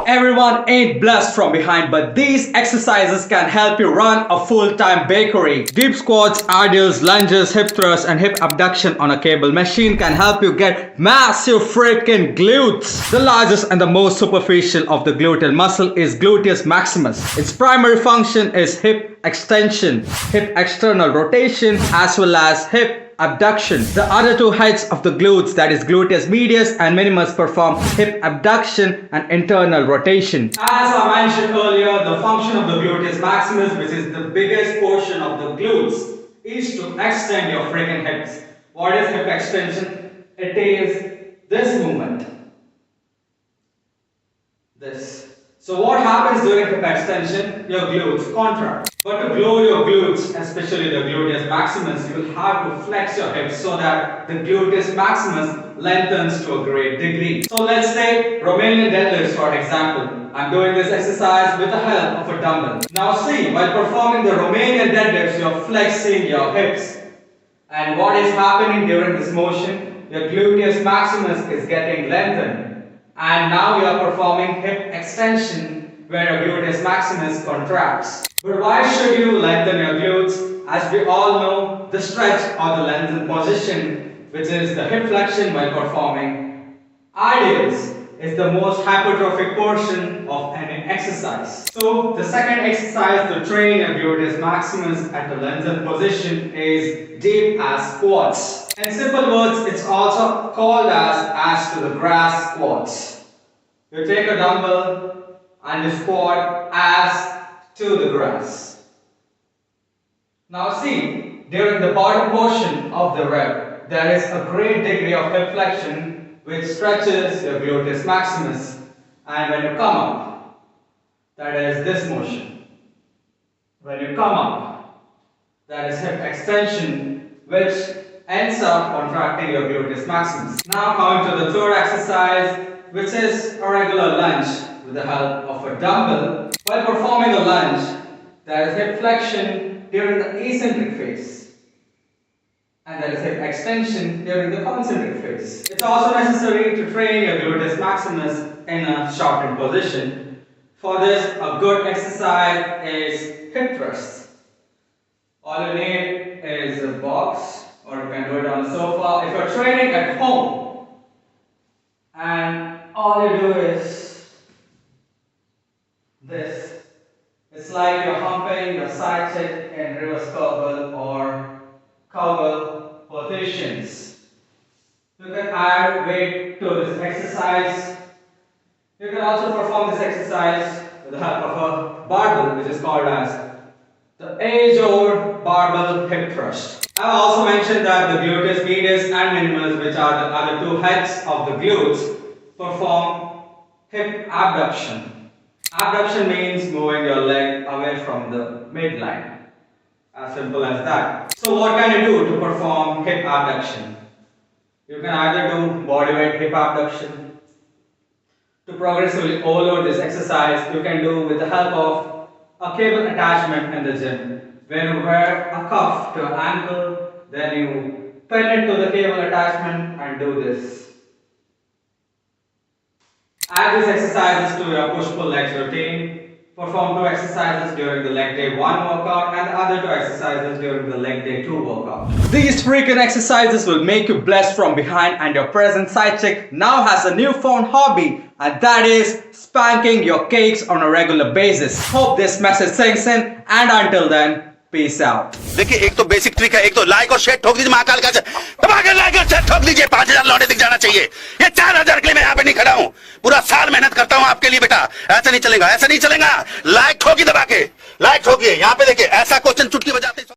Everyone ain't blessed from behind, but these exercises can help you run a full-time bakery. Deep squats, ideals, lunges, hip thrusts, and hip abduction on a cable machine can help you get massive freaking glutes. The largest and the most superficial of the gluteal muscle is gluteus maximus. Its primary function is hip extension, hip external rotation, as well as hip abduction. The other two heads of the glutes, that is gluteus medius and minimus, perform hip abduction and internal rotation. As I mentioned earlier, the function of the gluteus maximus, which is the biggest portion of the glutes, is to extend your freaking hips. What is hip extension? It is this movement. This. So what happens during hip extension? Your glutes contract. But to grow your glutes, especially the gluteus maximus, you will have to flex your hips so that the gluteus maximus lengthens to a great degree. So let's take Romanian deadlifts for example. I'm doing this exercise with the help of a dumbbell. Now see, while performing the Romanian deadlifts, you're flexing your hips. And what is happening during this motion? Your gluteus maximus is getting lengthened. And now you are performing hip extension where your gluteus maximus contracts. But why should you lengthen your glutes? As we all know, the stretch or the lengthened position, which is the hip flexion while performing ideals, is the most hypertrophic portion of any exercise. So the second exercise to train your gluteus maximus at the lengthened position is deep ass squats. In simple words, it's also called as to the grass squats. You take a dumbbell and you squat ass to the grass. Now see, during the bottom portion of the rep, there is a great degree of hip flexion which stretches your gluteus maximus, and when you come up, that is this motion. When you come up, that is hip extension which ends up contracting your gluteus maximus. Now coming to the third exercise, which is a regular lunge with the help of a dumbbell. While performing a lunge, there is hip flexion during the eccentric phase. And there is hip extension during the concentric phase. It's also necessary to train your gluteus maximus in a shortened position. For this, a good exercise is hip thrusts. All you need is a box, or you can do it on the sofa. If you're training at home, and all you do is this. It's like you're humping your side check in reverse cowbell or cowbell positions. You can add weight to this exercise. You can also perform this exercise with the help of a barbell, which is called as the age-old barbell hip thrust. I have also mentioned that the gluteus medius and minimus, which are the other two heads of the glutes, perform hip abduction. Abduction means moving your leg away from the midline. As simple as that. So what can you do to perform hip abduction? You can either do bodyweight hip abduction. To progressively overload this exercise, you can do with the help of a cable attachment in the gym. When you wear a cuff to an ankle, then you pin it to the cable attachment and do this. Add these exercises to your push-pull legs routine. Perform 2 exercises during the leg day 1 workout and the other 2 exercises during the leg day 2 workout. These freaking exercises will make you blessed from behind, and your present side chick now has a newfound hobby, and that is spanking your cakes on a regular basis. Hope this message sinks in, and until then, peace out. देखिए एक तो basic trick है, एक तो like और share ठोक दीजिए महाकाल का दबाकर लाइक और शेयर ठोक दीजिए 5000 लौटे दिख जाना चाहिए। ये 4000 के लिए मैं यहाँ पे नहीं खड़ा हूँ, पूरा साल मेहनत करता हूँ आपके लिए बेटा। ऐसा नहीं चलेगा, ऐसा नहीं चलेगा। लाइक ठोकी दबा के, लाइक ठोकिए। यहाँ पे देखिए ऐसा क्वेश्चन चुटकी बजाते